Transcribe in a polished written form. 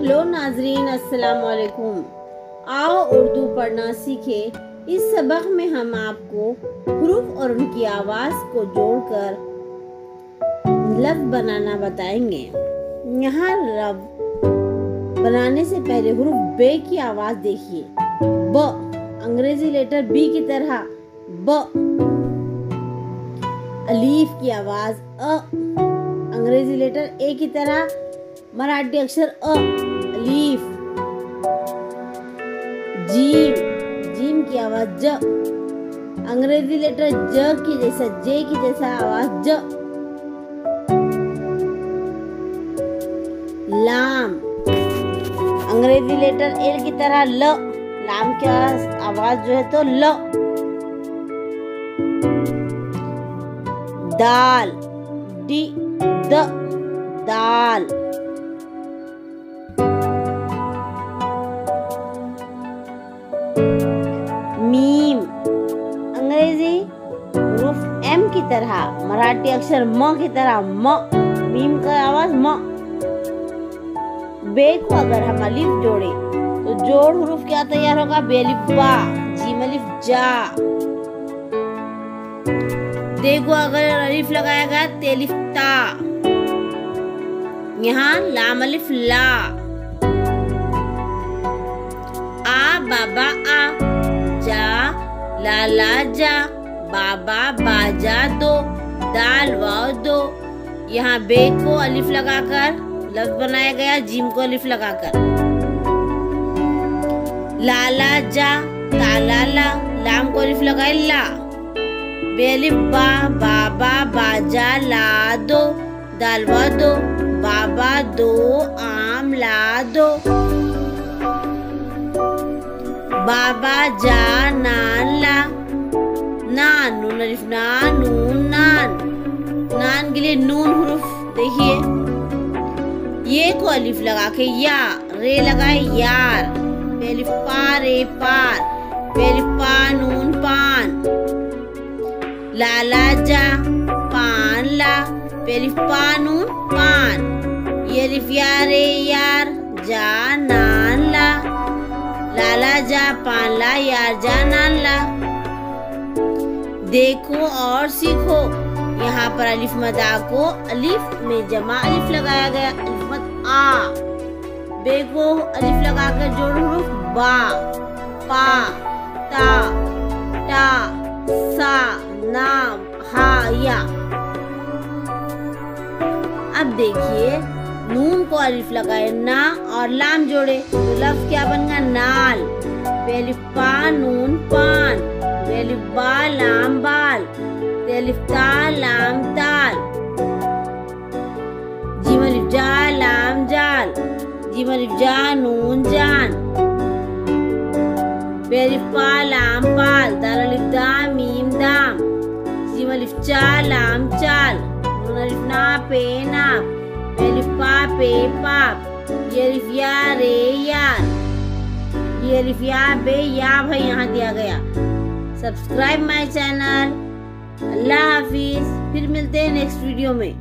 Hello नाजरीन, अस्सलाम वालेकुम। आओ उर्दू पढ़ना सीखे। इस सबक में हम आपको हुरूफ और उनकी आवाज को जोड़कर लफ्ज बनाना बताएंगे। यहाँ लफ्ज बनाने से पहले हुरूफ बे की आवाज देखिए। ब, अंग्रेजी लेटर बी की तरह ब। अलीफ की आवाज अ, अंग्रेजी लेटर ए की तरह मराठी अक्षर अ, अलीफ। जीम, जीम की आवाज ज, अंग्रेजी लेटर ज की जैसा जे की जैसा आवाज ज। लाम, अंग्रेजी लेटर एल की तरह ल, लाम की आवाज जो है तो ल। दाल, डी द, दाल। मीम, अंग्रेजी हुरूफ एम की तरह मराठी अक्षर म की तरह म, मीम का आवाज म। बे को अगर हम अलिफ जोड़े तो जोड़ हुरूफ क्या तैयार होगा? बेलिफ बा, जीम अलिफ जा। दे को अगर अलिफ लगाया गया तेलिफ ता। यहाँ लाम अलिफ ला। आ बाबा आ, जा लाला जा, बाबा बाजा दो, दाल वाव दो। यहाँ बे को अलिफ लगाकर लफ्ज बनाया गया, जीम को अलिफ लगाकर। लाला जा, ताला ला, लाम को अलिफ लगाए ला। बेलिफ बा, बाबा बाजा ला दो, दाल वा दो, बाबा दो, आम ला दो। बाबा जा नान ला, नान नून अलिफ ना, नून नान। नान के लिए नून हुरूफ देखिए। ये को अलिफ लगा के या, रे लगाए यार। बेलिफ पा रे पार, बेलिफ पा नून पान। लाला जा पान ला, बेलिफ पा नून पान। ये अलिफ या रे यार, जा नान ला। लाला जा पान ला, यार जा नान ला। देखो और सीखो, यहाँ पर अलिफ मदा को अलिफ में जमा अलिफ लगाया गया, अलिफ मद आ। बे को अलिफ लगाकर जोड़ हुरूफ बा, पा, ता, टा, सा, ना, हा, या। अब देखिए, नून को अलिफ लगाए ना और लाम जोड़े तो लफ्ज क्या बनेगा? नाल। बेलिफ पा नून पान, बेलिफ बा लाम बाल, बेलिफ ता लाम ताल। जीम अलिफ जा लाम जाल, जीम अलिफ जा नून जान। बेलिफ पा लाम पाल, दाल अलिफ दा मीम दाम। जीम अलिफ चा लाम चाल, नून अलिफ ना पे नाप। बेलिफ पा पे पाप। ये अलिफ या रे यार, ये अलिफ या बे या भाई यहाँ दिया गया। Subscribe my channel. अल्लाह हाफिज, फिर मिलते हैं नेक्स्ट वीडियो में।